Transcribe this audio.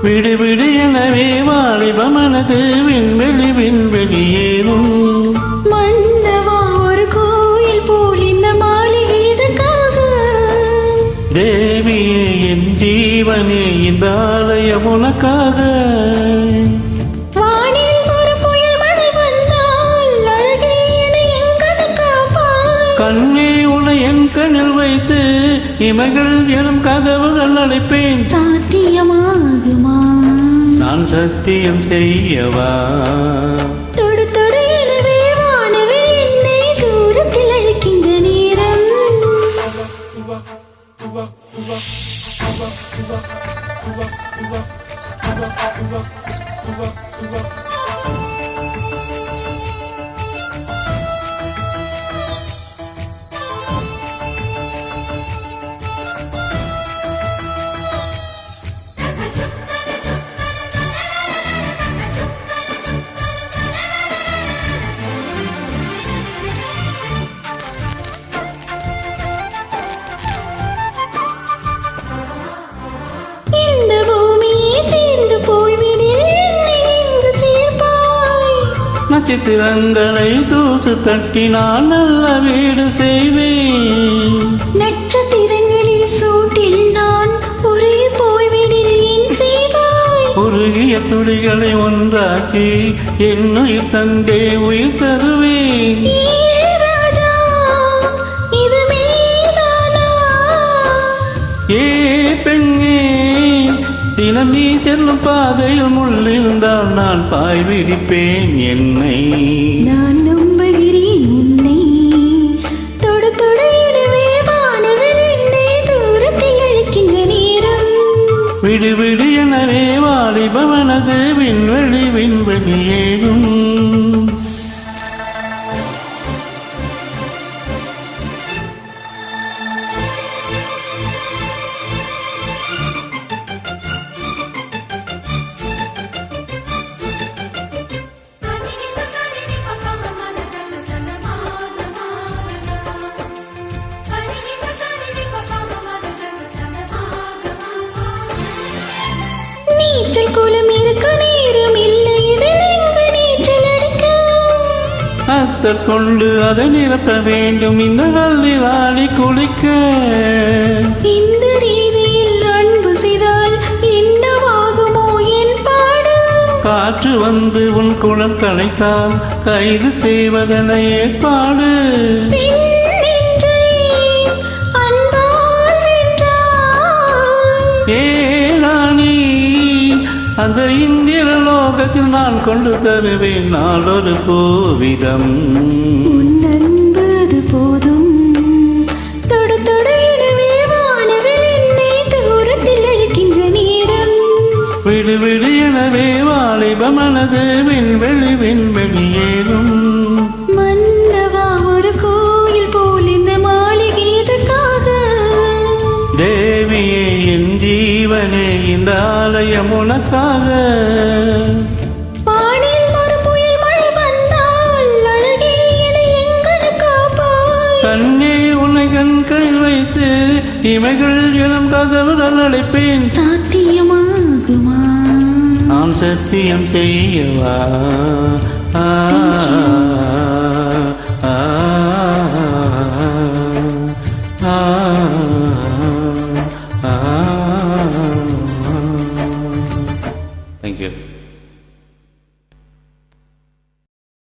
விடு விடு எனவே வாலிப மனது விண்வெளி விண்வெளியேறும். மன்னவா ஒரு கோயில் போல் இந்த மாளிகை எதற்காக? தேவியே என் ஜீவனே இந்த ஆலயம் உனக்காக. வானில் ஒரு புயல் மழை வந்தால் அழகே என்னை எங்கது காப்பாய். கண்ணே உனை என் கண்ணில் வைத்து இமைகள் எனும் கதவுகள் அடைப்பேன். சாத்தியமாகுமா? நான் சத்தியம் செய்யவா? தொடு தொடு எனவே வானவில் என்னை தூரத்தில் அழைக்கின்ற நேரம். இந்த பூமியே தீர்ந்து போய்விடில் என்னை எங்கு சேர்ப்பாய்? நட்சத்திரங்களை தூசு தட்டினால் நல்ல வீடு செய்வேன். நட்சத்திரங்களில் சூட்டில் நான் ஒரே போய்விடில் என் செய்வாய்? உருகிய துளிகளை ஒன்றாக்கி என்னுயிர் தந்தே உயிர் தருவேன். ஏ ராஜா, இது மேலானா? ஏ பெண்ணே, தினம் நீ செல்லும் பாதையில் முள்ளிருந்தால் நான் பாய் விரிப்பேன் என்னை. நான் நம்புகிறேன் உன்னை. தொடு தொடு எனவே வானவில் என்னை தூரத்தில் அழைக்கின்ற நேரம். விடு விடு எனவே வாலிப மனது விண்வெளி விண்வெளியேறும். நீச்சல் குளம் இருக்க நேரம் இல்லை, இதில் எங்கு நீச்சல் அடிக்க? அத்தர் கொண்டு அதை நிரப்ப வேண்டும் இந்த கல்லில் ஆடி குளிக்க. இந்த ரீதியில் அன்பு செய்தால் என்னவாகுமோ என் பாடு? காற்று வந்து உன் குளம் கலைத்தால் கைது செய்வதென ஏற்பாடு. பெண் நெஞ்சை அன்பால் வென்றாய். ஏ ராணி, அந்த இந்திர லோகத்தில் நான் கொண்டு தருவேன் நாளொரு கோவிதம். உன் அன்பு அது போதும். தொடு தொடு எனவே வானவில் என்னை தூரத்தில் அழைக்கின்ற நேரம். விடு விடு எனவே வாலிப மனது விண்வெளி விண்வெளியேறும். மன்னவா ஒரு கோயில் போல் இந்த மாளிகை எதற்காக? தேவியே என் ஜீவனே இந்த ஆலயம் உனக்காக. வானில் ஒரு புயல் மழை வந்தால் அழகே என்னை எங்கது காப்பாய். கண்ணே உன்னை கண்களில் வைத்து இமைகள் எனும் கதவுகள் அடைப்பேன். சாத்தியமாகுமா? நான் சத்தியம் செய்யவா?